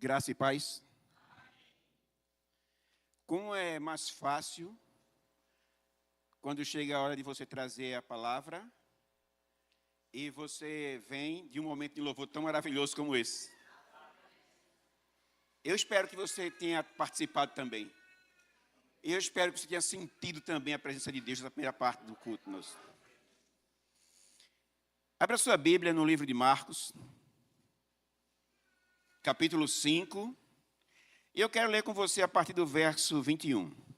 Graça e paz. Como é mais fácil quando chega a hora de você trazer a palavra e você vem de um momento de louvor tão maravilhoso como esse. Eu espero que você tenha participado também. Eu espero que você tenha sentido também a presença de Deus na primeira parte do culto nosso. Abra sua Bíblia no livro de Marcos, capítulo 5. E eu quero ler com você a partir do verso 21.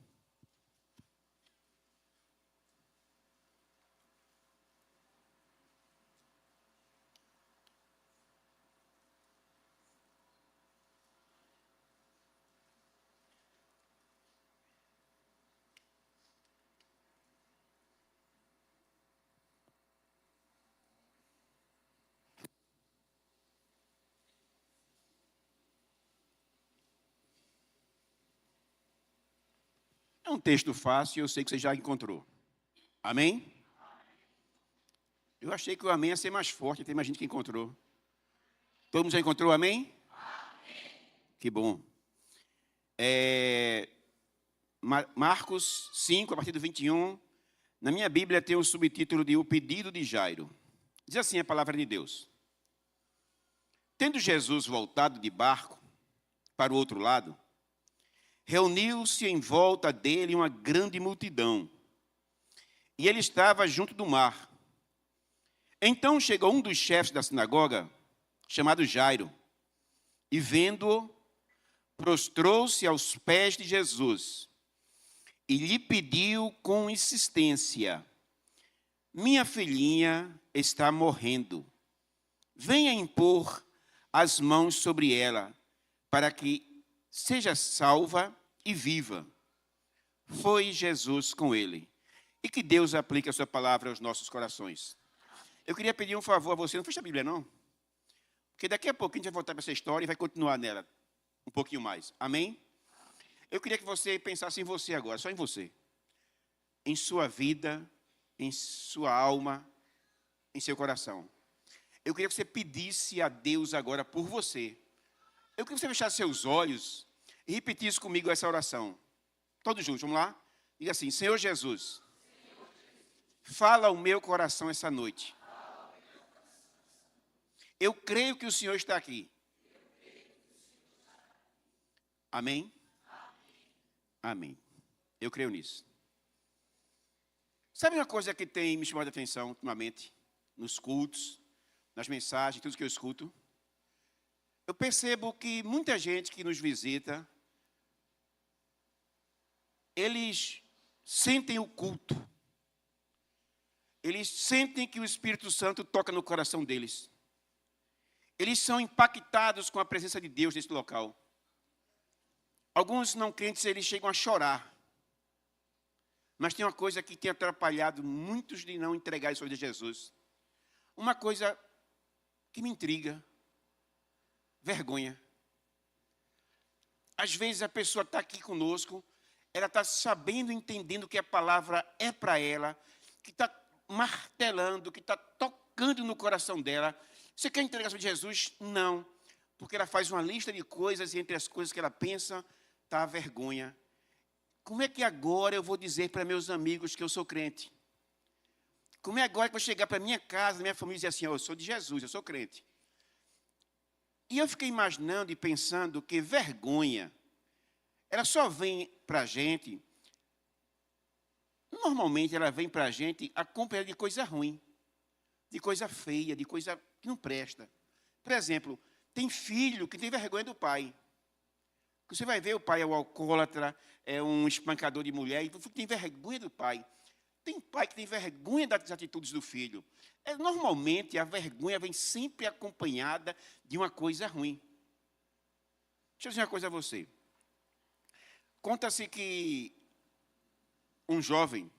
É um texto fácil e eu sei que você já encontrou. Amém? Eu achei que o amém ia ser mais forte, tem mais gente que encontrou. Todo mundo já encontrou amém? Amém. Que bom. Marcos 5, a partir do 21. Na minha Bíblia tem um subtítulo de O Pedido de Jairo. Diz assim a palavra de Deus. Tendo Jesus voltado de barco para o outro lado, reuniu-se em volta dele uma grande multidão, e ele estava junto do mar. Então chegou um dos chefes da sinagoga, chamado Jairo, e vendo-o, prostrou-se aos pés de Jesus e lhe pediu com insistência: minha filhinha está morrendo. Venha impor as mãos sobre ela, para que seja salva e viva. Foi Jesus com ele. E que Deus aplique a sua palavra aos nossos corações. Eu queria pedir um favor a você, não feche a Bíblia não, porque daqui a pouco a gente vai voltar para essa história e vai continuar nela um pouquinho mais. Amém? Eu queria que você pensasse em você agora, só em você. Em sua vida, em sua alma, em seu coração. Eu queria que você pedisse a Deus agora por você. Eu queria que você fechasse seus olhos e repetisse comigo essa oração. Todos juntos, vamos lá? Diga assim: Senhor Jesus, fala ao meu coração essa noite. Eu creio que o Senhor está aqui. Amém? Amém. Eu creio nisso. Sabe uma coisa que tem me chamado a atenção ultimamente? Nos cultos, nas mensagens, tudo que eu escuto. Eu percebo que muita gente que nos visita, eles sentem o culto. Eles sentem que o Espírito Santo toca no coração deles. Eles são impactados com a presença de Deus nesse local. Alguns não crentes, eles chegam a chorar. Mas tem uma coisa que tem atrapalhado muitos de não entregar isso a Jesus. Uma coisa que me intriga. Vergonha. Às vezes a pessoa está aqui conosco, ela está sabendo, entendendo que a palavra é para ela, que está martelando, que está tocando no coração dela. Você quer entregar isso a Jesus? Não. Porque ela faz uma lista de coisas e entre as coisas que ela pensa, está a vergonha. Como é que agora eu vou dizer para meus amigos que eu sou crente? Como é agora que eu vou chegar para minha casa, minha família e dizer assim: eu sou de Jesus, eu sou crente? E eu fiquei imaginando e pensando que vergonha, ela só vem para a gente, normalmente ela vem para a gente acompanhada de coisa ruim, de coisa feia, de coisa que não presta. Por exemplo, tem filho que tem vergonha do pai. Você vai ver, o pai é um alcoólatra, é um espancador de mulher, e o filho tem vergonha do pai. Tem pai que tem vergonha das atitudes do filho. Normalmente, a vergonha vem sempre acompanhada de uma coisa ruim. Deixa eu dizer uma coisa a você. Conta-se que um jovem,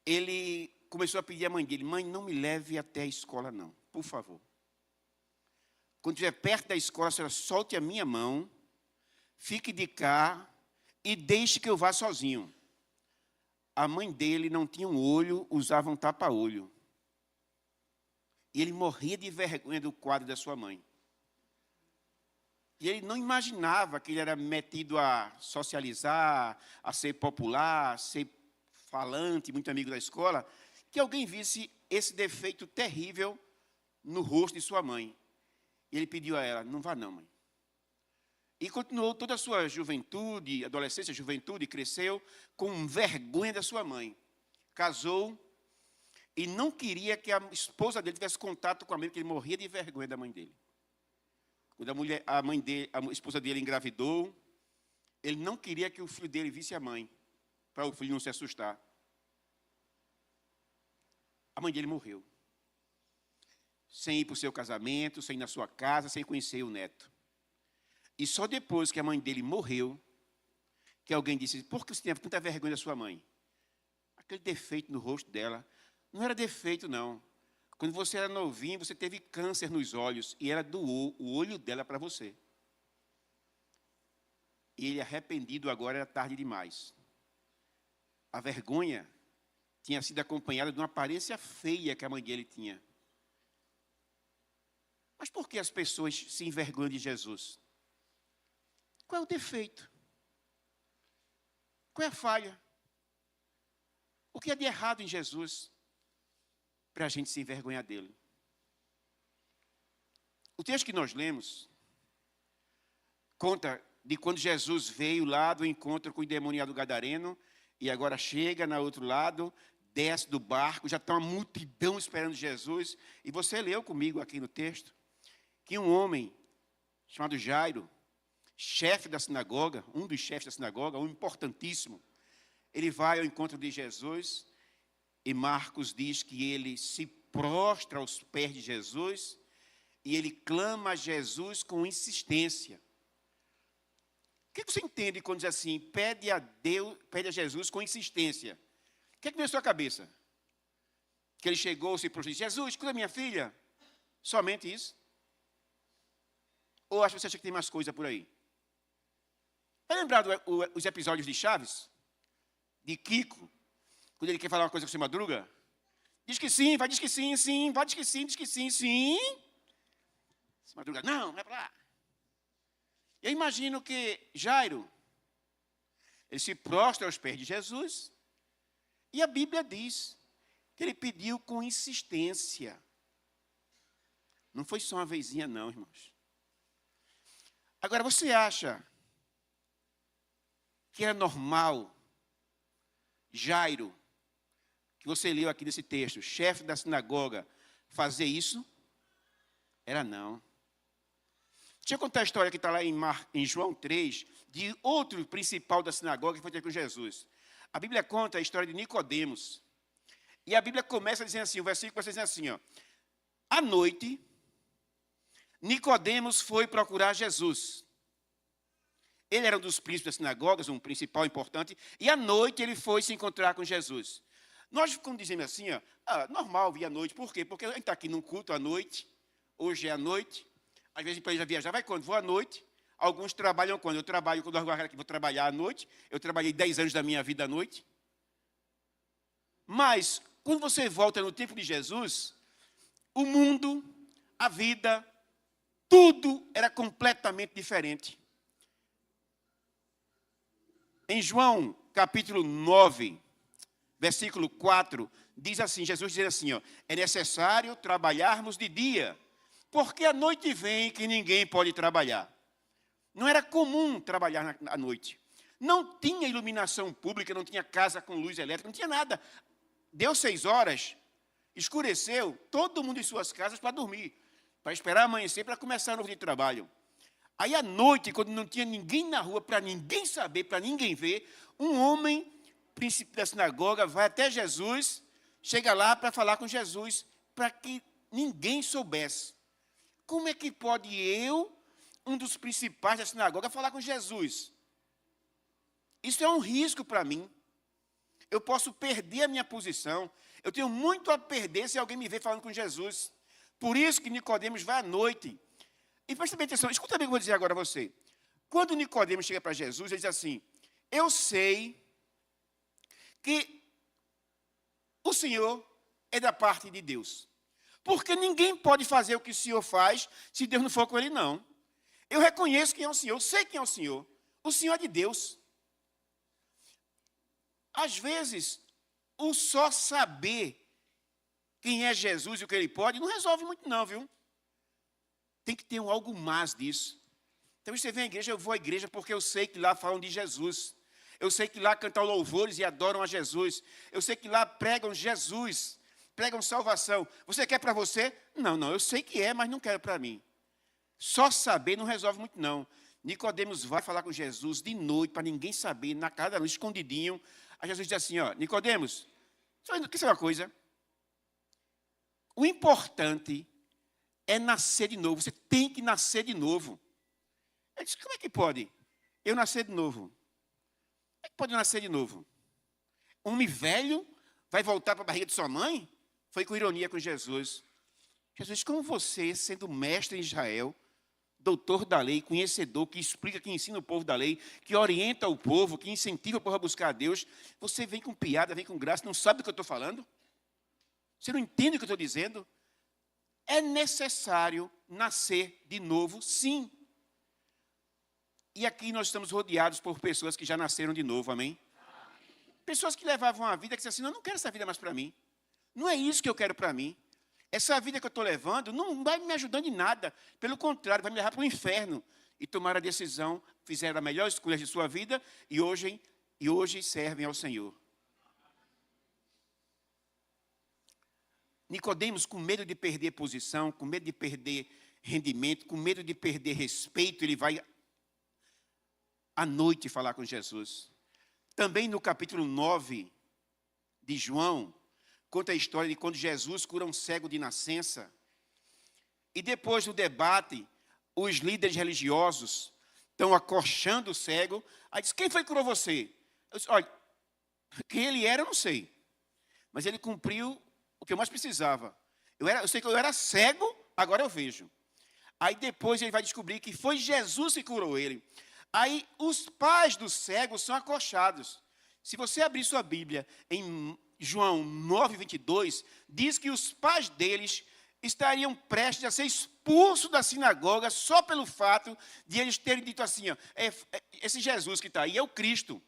ele começou a pedir à mãe dele: mãe, não me leve até a escola não, por favor. Quando estiver perto da escola, a senhora solte a minha mão, fique de cá e deixe que eu vá sozinho. A mãe dele não tinha um olho, usava um tapa-olho. E ele morria de vergonha do quadro da sua mãe. E ele não imaginava que ele era metido a socializar, a ser popular, a ser falante, muito amigo da escola, que alguém visse esse defeito terrível no rosto de sua mãe. E ele pediu a ela: não vá não, mãe. E continuou toda a sua juventude, adolescência, juventude, cresceu com vergonha da sua mãe. Casou e não queria que a esposa dele tivesse contato com a mãe, porque ele morria de vergonha da mãe dele. Quando a esposa dele engravidou, ele não queria que o filho dele visse a mãe, para o filho não se assustar. A mãe dele morreu, sem ir para o seu casamento, sem ir na sua casa, sem conhecer o neto. E só depois que a mãe dele morreu, que alguém disse: por que você tem tanta vergonha da sua mãe? Aquele defeito no rosto dela, não era defeito, não. Quando você era novinho, você teve câncer nos olhos, e ela doou o olho dela para você. E ele, arrependido agora, era tarde demais. A vergonha tinha sido acompanhada de uma aparência feia que a mãe dele tinha. Mas por que as pessoas se envergonham de Jesus? Qual é o defeito? Qual é a falha? O que é de errado em Jesus para a gente se envergonhar dele? O texto que nós lemos conta de quando Jesus veio lá do encontro com o endemoniado gadareno e agora chega no outro lado, desce do barco, já está uma multidão esperando Jesus. E você leu comigo aqui no texto que um homem chamado Jairo, chefe da sinagoga, um dos chefes da sinagoga, um importantíssimo, ele vai ao encontro de Jesus e Marcos diz que ele se prostra aos pés de Jesus e ele clama a Jesus com insistência. O que você entende quando diz assim, pede a Jesus com insistência? O que vem na sua cabeça? Que ele chegou, se prostrou e disse: Jesus, cura minha filha? Somente isso? Ou você acha que tem mais coisa por aí? Está lembrado os episódios de Chaves? De Kiko? Quando ele quer falar uma coisa com o seu Madruga? Diz que sim, vai, diz que sim, sim, vai, diz que sim, sim. Seu Madruga, não, vai para lá. Eu imagino que Jairo, ele se prostra aos pés de Jesus, e a Bíblia diz que ele pediu com insistência. Não foi só uma vezinha, não, irmãos. Agora, você acha que era normal Jairo, que você leu aqui nesse texto, chefe da sinagoga, fazer isso? Era não. Deixa eu contar a história que está lá em João 3, de outro principal da sinagoga que foi ter com Jesus. A Bíblia conta a história de Nicodemos. E a Bíblia começa dizendo assim, o versículo começa dizendo assim, ó. À noite, Nicodemos foi procurar Jesus. Ele era um dos príncipes das sinagogas, um principal importante, e à noite ele foi se encontrar com Jesus. Nós ficamos dizendo assim, ó, normal vir à noite. Por quê? Porque a gente está aqui num culto à noite, hoje é à noite, às vezes para já viajar, vai quando? Vou à noite. Alguns trabalham quando? Eu trabalho, quando eu aqui, vou trabalhar à noite. Eu trabalhei 10 anos da minha vida à noite. Mas, quando você volta no tempo de Jesus, o mundo, a vida, tudo era completamente diferente. Em João, capítulo 9, versículo 4, diz assim, Jesus diz assim, ó, é necessário trabalharmos de dia, porque a noite vem que ninguém pode trabalhar. Não era comum trabalhar à noite. Não tinha iluminação pública, não tinha casa com luz elétrica, não tinha nada. Deu 6 horas, escureceu, todo mundo em suas casas para dormir, para esperar amanhecer, para começar o novo dia de trabalho. Aí à noite, quando não tinha ninguém na rua, para ninguém saber, para ninguém ver, um homem, príncipe da sinagoga, vai até Jesus, chega lá para falar com Jesus, para que ninguém soubesse. Como é que pode eu, um dos principais da sinagoga, falar com Jesus? Isso é um risco para mim. Eu posso perder a minha posição. Eu tenho muito a perder se alguém me ver falando com Jesus. Por isso que Nicodemos vai à noite. E preste bem atenção, escuta bem o que eu vou dizer agora a você. Quando Nicodemos chega para Jesus, ele diz assim, eu sei que o Senhor é da parte de Deus. Porque ninguém pode fazer o que o Senhor faz se Deus não for com ele, não. Eu reconheço quem é o Senhor, eu sei quem é o Senhor. O Senhor é de Deus. Às vezes, o só saber quem é Jesus e o que ele pode não resolve muito não, viu? Tem que ter algo mais disso. Então você vem à igreja, eu vou à igreja porque eu sei que lá falam de Jesus. Eu sei que lá cantam louvores e adoram a Jesus. Eu sei que lá pregam Jesus, pregam salvação. Você quer para você? Não, eu sei que é, mas não quero para mim. Só saber não resolve muito não. Nicodemos vai falar com Jesus de noite, para ninguém saber, na casa da luz, escondidinho. Aí Jesus diz assim, ó, Nicodemos, quer saber uma coisa? O importante é nascer de novo. Você tem que nascer de novo. Ele disse, como é que pode eu nascer de novo? Como é que pode nascer de novo? Um homem velho vai voltar para a barriga de sua mãe? Foi com ironia com Jesus. Jesus, como você, sendo mestre em Israel, doutor da lei, conhecedor, que explica, que ensina o povo da lei, que orienta o povo, que incentiva o povo a buscar a Deus, você vem com piada, vem com graça, não sabe do que eu estou falando? Você não entende o que eu estou dizendo? É necessário nascer de novo, sim. E aqui nós estamos rodeados por pessoas que já nasceram de novo, amém? Pessoas que levavam a vida que diziam assim, não quero essa vida mais para mim. Não é isso que eu quero para mim. Essa vida que eu estou levando não vai me ajudando em nada. Pelo contrário, vai me levar para o inferno. E tomaram a decisão, fizeram a melhor escolha de sua vida e hoje servem ao Senhor. Nicodemos, com medo de perder posição, com medo de perder rendimento, com medo de perder respeito, ele vai à noite falar com Jesus. Também no capítulo 9 de João, conta a história de quando Jesus cura um cego de nascença. E depois do debate, os líderes religiosos estão acorchando o cego. Aí diz, quem foi que curou você? Eu disse, olha, quem ele era eu não sei. Mas ele cumpriu o que eu mais precisava. Eu sei que eu era cego, agora eu vejo. Aí depois ele vai descobrir que foi Jesus que curou ele. Aí os pais do cego são acorchados. Se você abrir sua Bíblia em João 9:22, diz que os pais deles estariam prestes a ser expulsos da sinagoga só pelo fato de eles terem dito assim, ó, esse Jesus que está aí é o Cristo.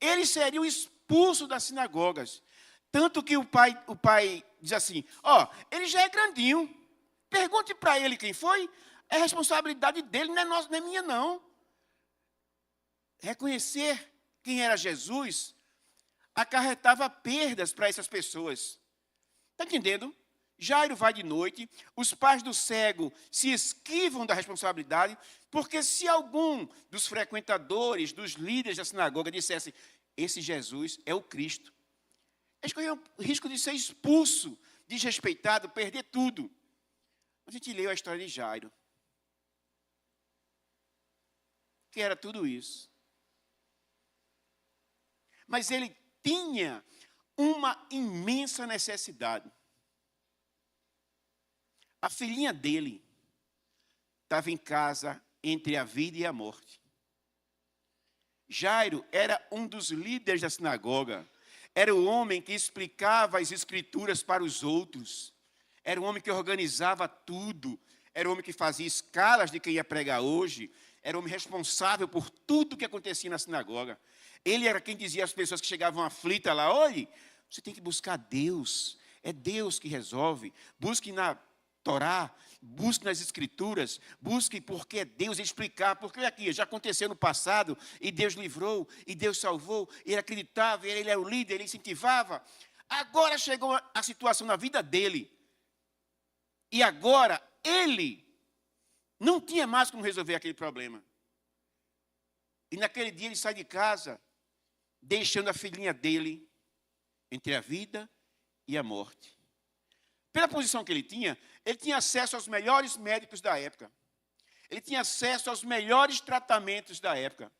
Eles seriam expulsos das sinagogas. Tanto que o pai diz assim, ó, ele já é grandinho, pergunte para ele quem foi, é responsabilidade dele, não é nossa, não é minha não. Reconhecer quem era Jesus acarretava perdas para essas pessoas. Está entendendo? Jairo vai de noite, os pais do cego se esquivam da responsabilidade, porque se algum dos frequentadores, dos líderes da sinagoga dissesse, esse Jesus é o Cristo, eles corriam o risco de ser expulso, desrespeitado, perder tudo. A gente leu a história de Jairo, que era tudo isso. Mas ele tinha uma imensa necessidade. A filhinha dele estava em casa entre a vida e a morte. Jairo era um dos líderes da sinagoga. Era o homem que explicava as escrituras para os outros. Era o homem que organizava tudo. Era o homem que fazia escalas de quem ia pregar hoje. Era o homem responsável por tudo que acontecia na sinagoga. Ele era quem dizia às pessoas que chegavam aflitas lá, olhe, você tem que buscar Deus. É Deus que resolve. Busque na Torá, busque nas Escrituras, busque porque é Deus explicar, porque aqui já aconteceu no passado, e Deus livrou, e Deus salvou, e ele acreditava, ele era o líder, ele incentivava. Agora chegou a situação na vida dele, e agora ele não tinha mais como resolver aquele problema. E naquele dia ele sai de casa, deixando a filhinha dele entre a vida e a morte. Pela posição que ele tinha acesso aos melhores médicos da época. Ele tinha acesso aos melhores tratamentos da época.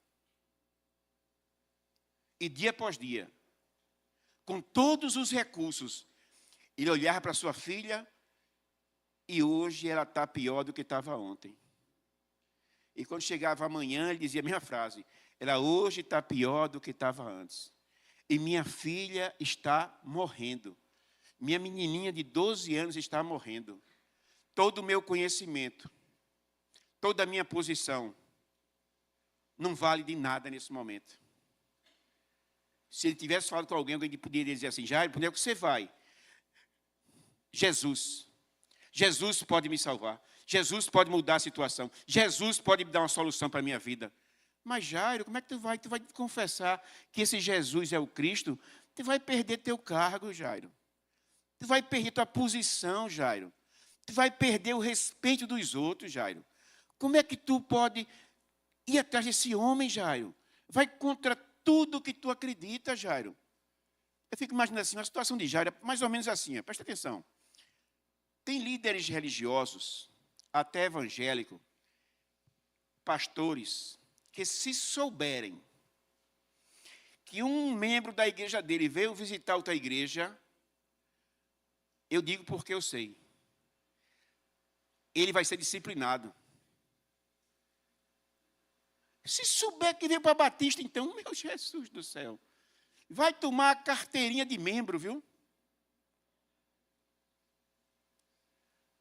E dia após dia, com todos os recursos, ele olhava para sua filha e hoje ela está pior do que estava ontem. E quando chegava amanhã, ele dizia a mesma frase, ela hoje está pior do que estava antes. E minha filha está morrendo. Minha menininha de 12 anos está morrendo. Todo o meu conhecimento, toda a minha posição não vale de nada nesse momento. Se ele tivesse falado com alguém, alguém poderia dizer assim: Jairo, para onde é que você vai? Jesus. Jesus pode me salvar. Jesus pode mudar a situação. Jesus pode me dar uma solução para a minha vida. Mas Jairo, como é que tu vai? Tu vai confessar que esse Jesus é o Cristo? Tu vai perder teu cargo, Jairo. Tu vai perder tua posição, Jairo. Tu vai perder o respeito dos outros, Jairo. Como é que tu pode ir atrás desse homem, Jairo? Vai contra tudo que tu acredita, Jairo. Eu fico imaginando assim, a situação de Jairo é mais ou menos assim, ó, presta atenção. Tem líderes religiosos, até evangélicos, pastores, que se souberem que um membro da igreja dele veio visitar outra igreja, eu digo porque eu sei, ele vai ser disciplinado. Se souber que veio para Batista, então, meu Jesus do céu, vai tomar a carteirinha de membro, viu?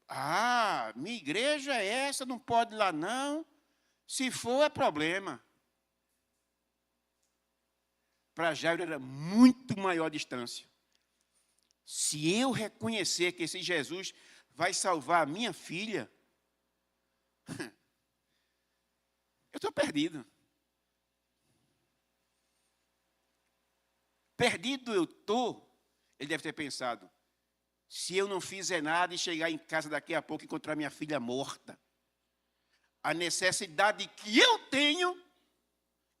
Ah, minha igreja é essa, não pode ir lá não. Se for, é problema. Para Jairo era muito maior a distância. Se eu reconhecer que esse Jesus vai salvar a minha filha, eu estou perdido. Perdido eu estou, ele deve ter pensado, se eu não fizer nada e chegar em casa daqui a pouco e encontrar minha filha morta, a necessidade que eu tenho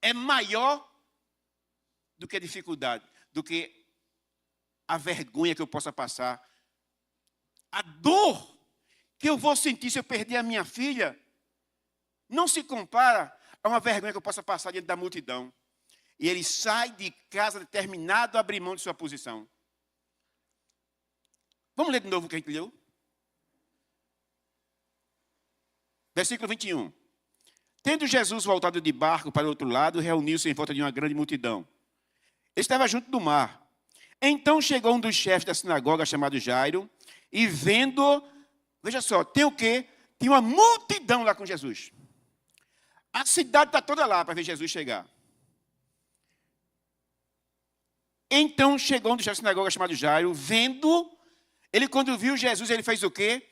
é maior do que a dificuldade, do que a vergonha que eu possa passar. A dor que eu vou sentir se eu perder a minha filha não se compara a uma vergonha que eu possa passar diante da multidão. E ele sai de casa determinado a abrir mão de sua posição. Vamos ler de novo o que a gente leu? Versículo 21. Tendo Jesus voltado de barco para o outro lado, reuniu-se em volta de uma grande multidão. Ele estava junto do mar. Então chegou um dos chefes da sinagoga, chamado Jairo, e vendo, veja só, tem o quê? Tem uma multidão lá com Jesus. A cidade está toda lá para ver Jesus chegar. Então chegou um dos chefes da sinagoga, chamado Jairo, vendo, ele quando viu Jesus, ele fez o quê?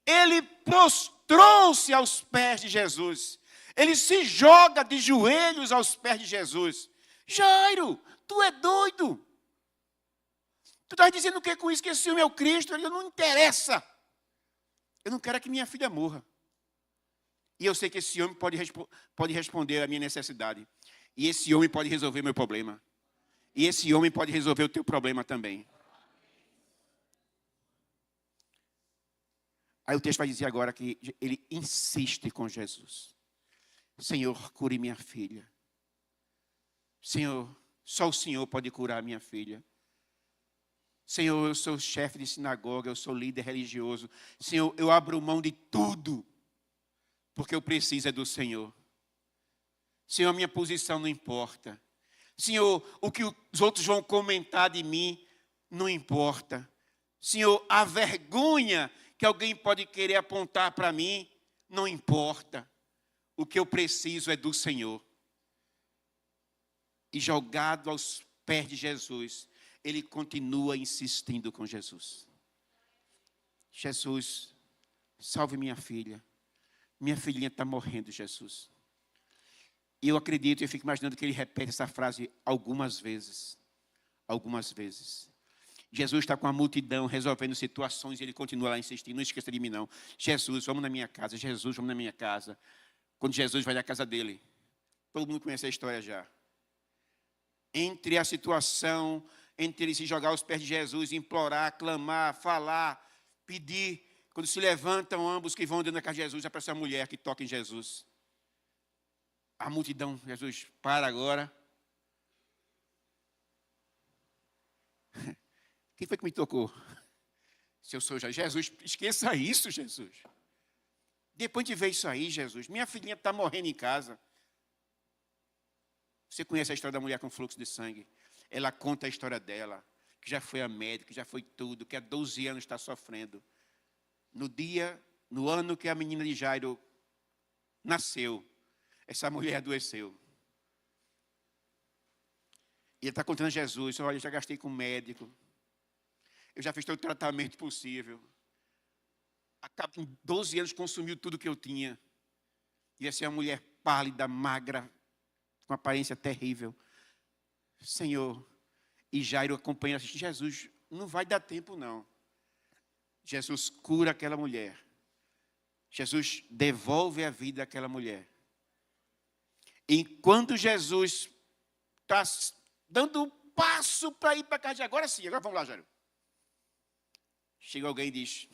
Ele prostrou-se aos pés de Jesus. Ele se joga de joelhos aos pés de Jesus. Jairo, tu é doido. Tu estás dizendo o que com isso? Que esse homem é o Cristo? Ele não interessa. Eu não quero que minha filha morra. E eu sei que esse homem pode responder à minha necessidade. E esse homem pode resolver o meu problema. E esse homem pode resolver o teu problema também. Aí o texto vai dizer agora que ele insiste com Jesus. Senhor, cure minha filha. Senhor, só o Senhor pode curar minha filha. Senhor, eu sou chefe de sinagoga, eu sou líder religioso. Senhor, eu abro mão de tudo, porque eu preciso é do Senhor. Senhor, a minha posição não importa. Senhor, o que os outros vão comentar de mim não importa. Senhor, a vergonha que alguém pode querer apontar para mim não importa. O que eu preciso é do Senhor. E jogado aos pés de Jesus, ele continua insistindo com Jesus. Jesus, salve minha filha. Minha filhinha está morrendo, Jesus. E eu acredito, eu fico imaginando que ele repete essa frase algumas vezes. Algumas vezes. Jesus está com a multidão resolvendo situações e ele continua lá insistindo. Não esqueça de mim, não. Jesus, vamos na minha casa. Jesus, vamos na minha casa. Quando Jesus vai na casa dele, todo mundo conhece a história já. Entre a situação, entre ele se jogar aos pés de Jesus, implorar, clamar, falar, pedir. Quando se levantam ambos que vão dentro da casa de Jesus, aparece a mulher que toca em Jesus. A multidão, Jesus, para agora. Quem foi que me tocou? Se eu sou Jesus, esqueça isso, Jesus. Depois de ver isso aí, Jesus, minha filhinha está morrendo em casa. Você conhece a história da mulher com fluxo de sangue? Ela conta a história dela, que já foi a médica, que já foi tudo, que há 12 anos está sofrendo. No ano que a menina de Jairo nasceu. Essa mulher adoeceu. E ele está contando a Jesus, olha, eu já gastei com médico. Eu já fiz todo o tratamento possível. Em 12 anos consumiu tudo que eu tinha. Ia ser uma mulher pálida, magra, com aparência terrível. Senhor, e Jairo acompanha, assiste, Jesus, não vai dar tempo não. Jesus cura aquela mulher. Jesus devolve a vida àquela mulher. Enquanto Jesus está dando um passo para ir para casa, agora sim, agora vamos lá, Jairo. Chega alguém e diz,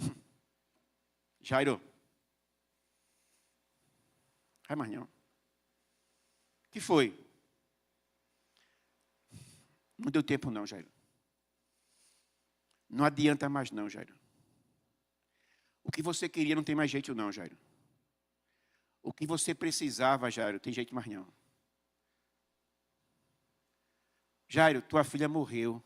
Jairo, vai mais não. O que foi? Não deu tempo não, Jairo. Não adianta mais não, Jairo. O que você queria não tem mais jeito não, Jairo. O que você precisava, Jairo, tem jeito mais não. Jairo, tua filha morreu.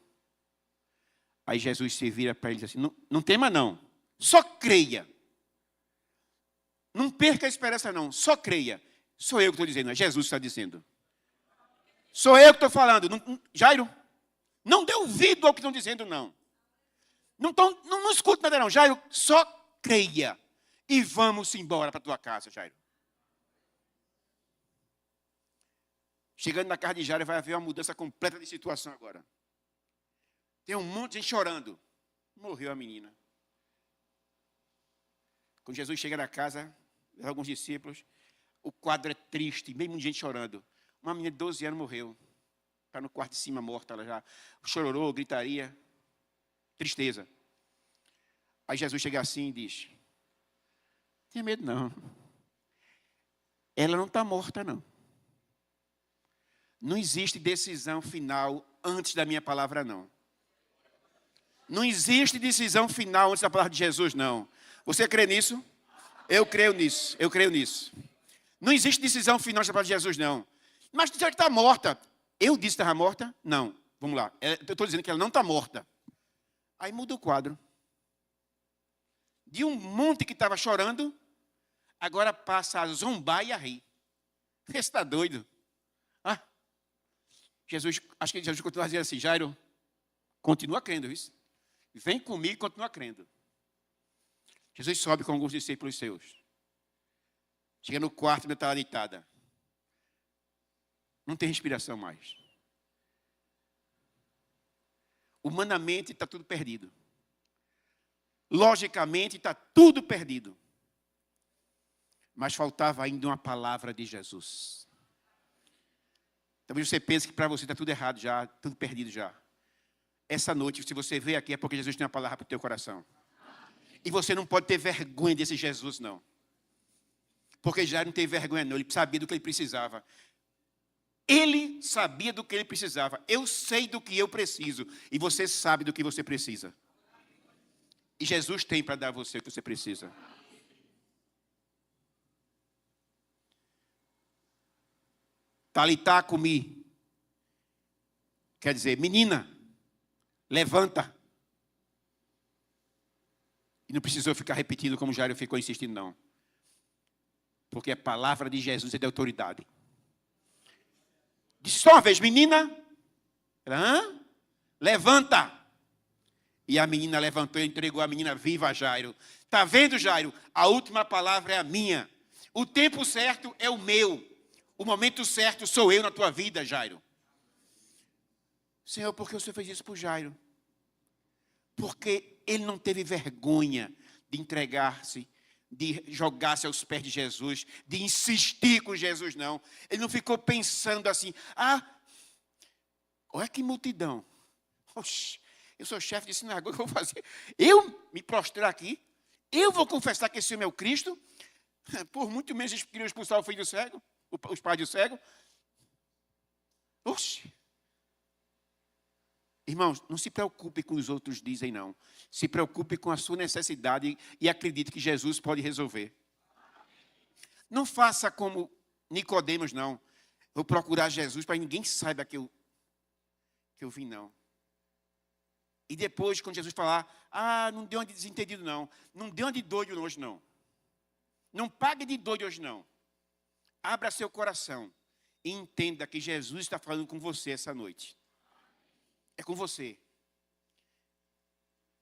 Aí Jesus se vira para ele e diz assim, não tema não, só creia. Não perca a esperança não, só creia. Sou eu que estou dizendo, é Jesus que está dizendo. Sou eu que estou falando. Jairo, não dê ouvido ao que estão dizendo não. Não escute nada não, Jairo, só creia. E vamos embora para a tua casa, Jairo. Chegando na casa de Jairo, vai haver uma mudança completa de situação agora. Tem um monte de gente chorando. Morreu a menina. Quando Jesus chega na casa, alguns discípulos, o quadro é triste, meio muita gente chorando. Uma menina de 12 anos morreu. Está no quarto de cima, morta, ela já chororou, gritaria, tristeza. Aí Jesus chega assim e diz, não tenha medo não. Ela não está morta não. Não existe decisão final antes da minha palavra não. Não existe decisão final antes da palavra de Jesus, não. Você crê nisso? Eu creio nisso, eu creio nisso. Não existe decisão final antes da palavra de Jesus, não. Mas já que está morta. Eu disse que estava morta? Não. Vamos lá. Eu estou dizendo que ela não está morta. Aí muda o quadro. De um monte que estava chorando, agora passa a zombar e a rir. Você está doido? Ah, Jesus, acho que Jesus continua dizendo assim, Jairo, continua crendo, isso. Vem comigo e continua crendo. Jesus sobe com alguns discípulos seus. Chega no quarto e ainda está deitada. Não tem respiração mais. Humanamente está tudo perdido. Logicamente está tudo perdido. Mas faltava ainda uma palavra de Jesus. Talvez você pense que para você está tudo errado já, tudo perdido já. Essa noite, se você veio aqui, é porque Jesus tem uma palavra para o teu coração. E você não pode ter vergonha desse Jesus, não. Porque já não teve vergonha, não. Ele sabia do que ele precisava. Ele sabia do que ele precisava. Eu sei do que eu preciso. E você sabe do que você precisa. E Jesus tem para dar a você o que você precisa. Talitá cumi. Quer dizer, menina, levanta. E não precisou ficar repetindo como Jairo ficou insistindo, não. Porque a palavra de Jesus é de autoridade. Disse só uma vez, menina. Ela, levanta. E a menina levantou e entregou a menina viva a Jairo. Está vendo, Jairo? A última palavra é a minha. O tempo certo é o meu. O momento certo sou eu na tua vida, Jairo. Senhor, por que o Senhor fez isso por Jairo? Porque ele não teve vergonha de entregar-se, de jogar-se aos pés de Jesus, de insistir com Jesus, não. Ele não ficou pensando assim, olha que multidão. Oxi, eu sou chefe de sinagoga, o que eu vou fazer? Eu me prostrar aqui? Eu vou confessar que esse homem é o Cristo? Por muito menos eles queriam expulsar o filho do cego, os pais do cego. Oxi. Irmãos, não se preocupe com os outros dizem, não. Se preocupe com a sua necessidade e acredite que Jesus pode resolver. Não faça como Nicodemos, não. Vou procurar Jesus para que ninguém saiba que eu vim, não. E depois, quando Jesus falar, não deu uma de desentendido, não. Não deu uma de doido hoje, não. Não pague de doido hoje, não. abra seu coração e entenda que Jesus está falando com você essa noite. É com você.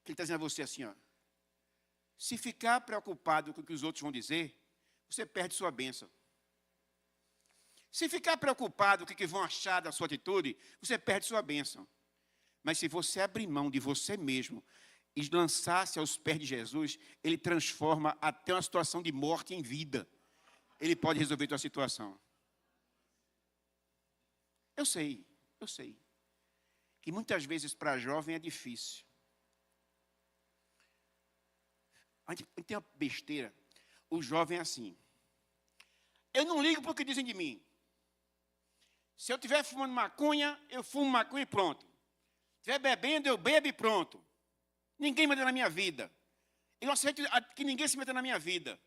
Ele está dizendo a você assim, ó. Se ficar preocupado com o que os outros vão dizer, você perde sua bênção. Se ficar preocupado com o que vão achar da sua atitude, você perde sua bênção. Mas se você abrir mão de você mesmo e lançar-se aos pés de Jesus, Ele transforma até uma situação de morte em vida. Ele pode resolver a tua situação. Eu sei que muitas vezes para jovem é difícil. A gente tem uma besteira. O jovem é assim. Eu não ligo para o que dizem de mim. Se eu estiver fumando maconha, eu fumo maconha e pronto. Se estiver bebendo, eu bebo e pronto. Ninguém manda na minha vida. Eu não aceito que ninguém se meta na minha vida.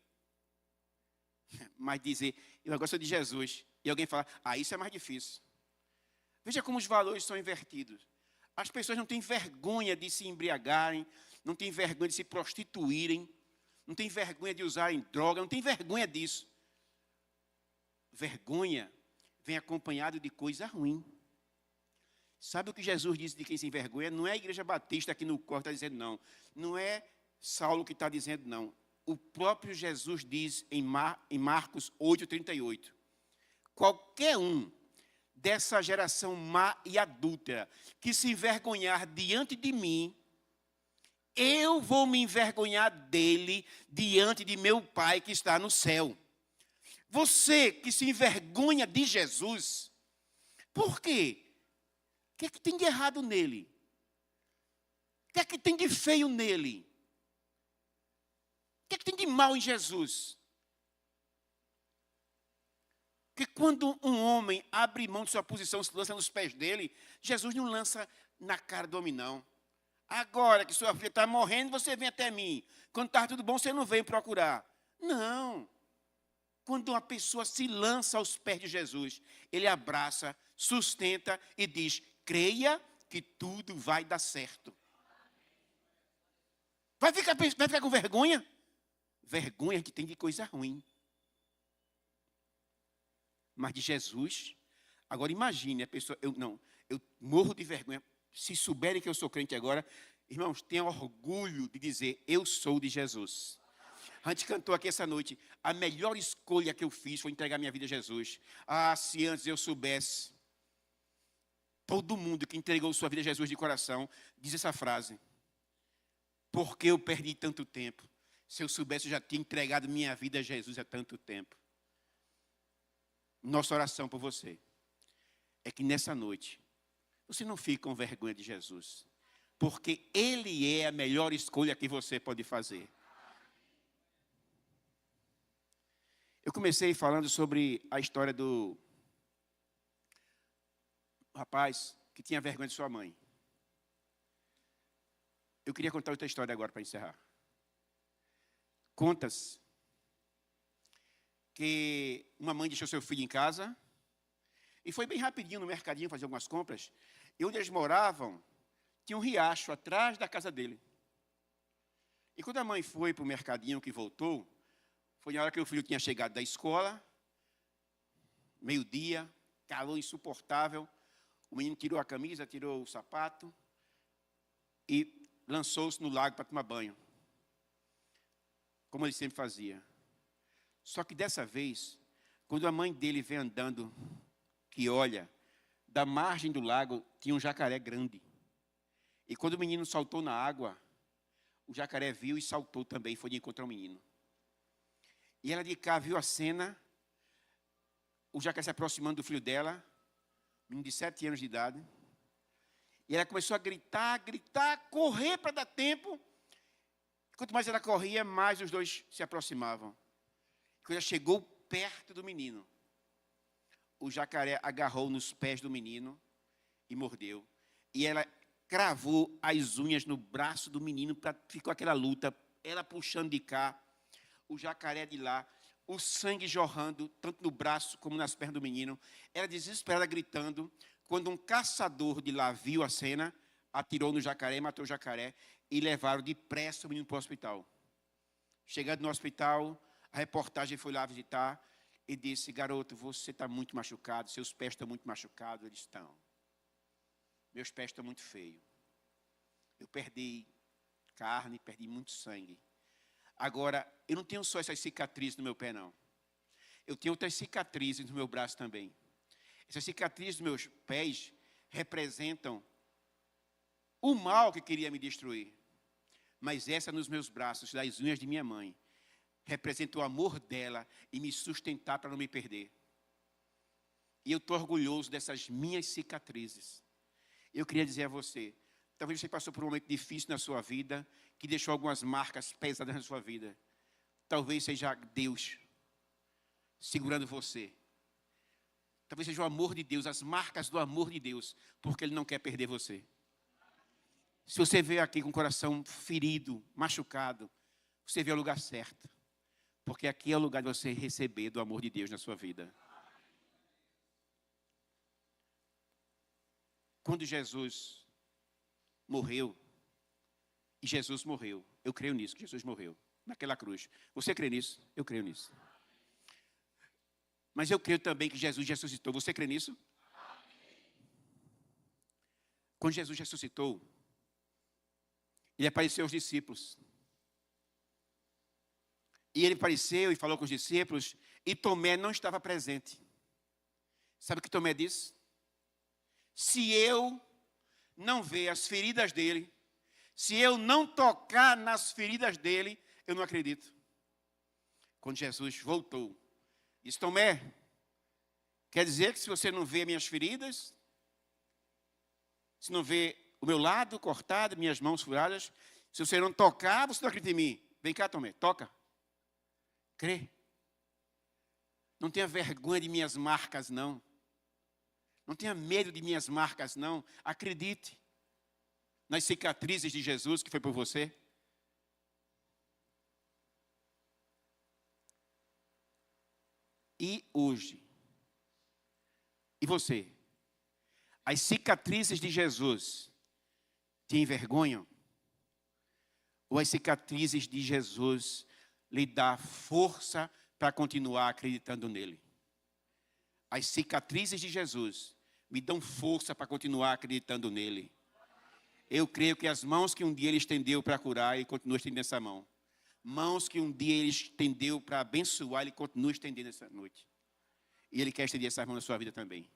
Mas dizer, eu gosto de Jesus. E alguém fala, isso é mais difícil. Veja como os valores são invertidos. As pessoas não têm vergonha de se embriagarem, não têm vergonha de se prostituírem, não têm vergonha de usarem droga, não têm vergonha disso. Vergonha vem acompanhado de coisa ruim. Sabe o que Jesus disse de quem se envergonha? Não é a igreja batista aqui no corpo que está dizendo não. Não é Saulo que está dizendo não. O próprio Jesus diz em Marcos 8,38. Qualquer um dessa geração má e adúltera que se envergonhar diante de mim, eu vou me envergonhar dele diante de meu Pai que está no céu. Você que se envergonha de Jesus, por quê? O que é que tem de errado nele? O que é que tem de feio nele? O que é que tem de mal em Jesus? Porque quando um homem abre mão de sua posição, se lança nos pés dele, Jesus não lança na cara do homem, não. Agora que sua filha está morrendo, você vem até mim. Quando está tudo bom, você não vem procurar. Não. Quando uma pessoa se lança aos pés de Jesus, ele abraça, sustenta e diz, creia que tudo vai dar certo. Vai ficar com vergonha? Vergonha que tem de coisa ruim. Mas de Jesus, agora imagine a pessoa, eu morro de vergonha. Se souberem que eu sou crente agora, irmãos, tenham orgulho de dizer, eu sou de Jesus. A gente cantou aqui essa noite, a melhor escolha que eu fiz foi entregar minha vida a Jesus. Se antes eu soubesse. Todo mundo que entregou sua vida a Jesus de coração, diz essa frase. Por que eu perdi tanto tempo? Se eu soubesse, eu já tinha entregado minha vida a Jesus há tanto tempo. Nossa oração por você é que nessa noite, você não fique com vergonha de Jesus. Porque Ele é a melhor escolha que você pode fazer. Eu comecei falando sobre a história do rapaz que tinha vergonha de sua mãe. Eu queria contar outra história agora para encerrar. Conta-se que uma mãe deixou seu filho em casa e foi bem rapidinho no mercadinho fazer algumas compras. E onde eles moravam, tinha um riacho atrás da casa dele. E quando a mãe foi para o mercadinho que voltou, foi na hora que o filho tinha chegado da escola, meio-dia, calor insuportável. O menino tirou a camisa, tirou o sapato e lançou-se no lago para tomar banho. Como ele sempre fazia. Só que dessa vez, quando a mãe dele vem andando, que olha, da margem do lago tinha um jacaré grande. E quando o menino saltou na água, o jacaré viu e saltou também, foi de encontro ao menino. E ela de cá viu a cena, o jacaré se aproximando do filho dela, menino de 7 anos de idade. E ela começou a gritar, correr para dar tempo. Quanto mais ela corria, mais os dois se aproximavam. Quando ela chegou perto do menino, o jacaré agarrou nos pés do menino e mordeu. E ela cravou as unhas no braço do menino, ficou aquela luta, ela puxando de cá, o jacaré de lá, o sangue jorrando, tanto no braço como nas pernas do menino. Ela desesperada, gritando. Quando um caçador de lá viu a cena, atirou no jacaré, matou o jacaré e levaram depressa o menino para o hospital. Chegando no hospital, a reportagem foi lá visitar e disse: garoto, você está muito machucado, seus pés estão muito machucados. Eles estão. Meus pés estão muito feios. Eu perdi carne, perdi muito sangue. Agora, eu não tenho só essas cicatrizes no meu pé, não. Eu tenho outras cicatrizes no meu braço também. Essas cicatrizes dos meus pés representam o mal que queria me destruir. Mas essa nos meus braços, das unhas de minha mãe, representa o amor dela e me sustentar para não me perder. E eu estou orgulhoso dessas minhas cicatrizes. Eu queria dizer a você, talvez você passou por um momento difícil na sua vida, que deixou algumas marcas pesadas na sua vida. Talvez seja Deus segurando você. Talvez seja o amor de Deus, as marcas do amor de Deus, porque Ele não quer perder você. Se você veio aqui com o coração ferido, machucado, você veio ao lugar certo. Porque aqui é o lugar de você receber do amor de Deus na sua vida. Quando Jesus morreu, e Jesus morreu, eu creio nisso, que Jesus morreu naquela cruz. Você crê nisso? Eu creio nisso. Mas eu creio também que Jesus ressuscitou. Você crê nisso? Quando Jesus ressuscitou, Ele apareceu aos discípulos. E Ele apareceu e falou com os discípulos, e Tomé não estava presente. Sabe o que Tomé disse? Se eu não ver as feridas dele, se eu não tocar nas feridas dele, eu não acredito. Quando Jesus voltou, disse: Tomé, quer dizer que se você não vê minhas feridas, se não vê o meu lado cortado, minhas mãos furadas, se você não tocar, você não acredita em mim. Vem cá, Tomé, toca. Crê. Não tenha vergonha de minhas marcas, não. Não tenha medo de minhas marcas, não. Acredite nas cicatrizes de Jesus que foi por você. E hoje, e você? As cicatrizes de Jesus te envergonham? Ou as cicatrizes de Jesus lhe dá força para continuar acreditando nele? As cicatrizes de Jesus me dão força para continuar acreditando nele. Eu creio que as mãos que um dia Ele estendeu para curar, Ele continua estendendo essa mão. Mãos que um dia Ele estendeu para abençoar, Ele continua estendendo essa noite. E Ele quer estender essa mão na sua vida também.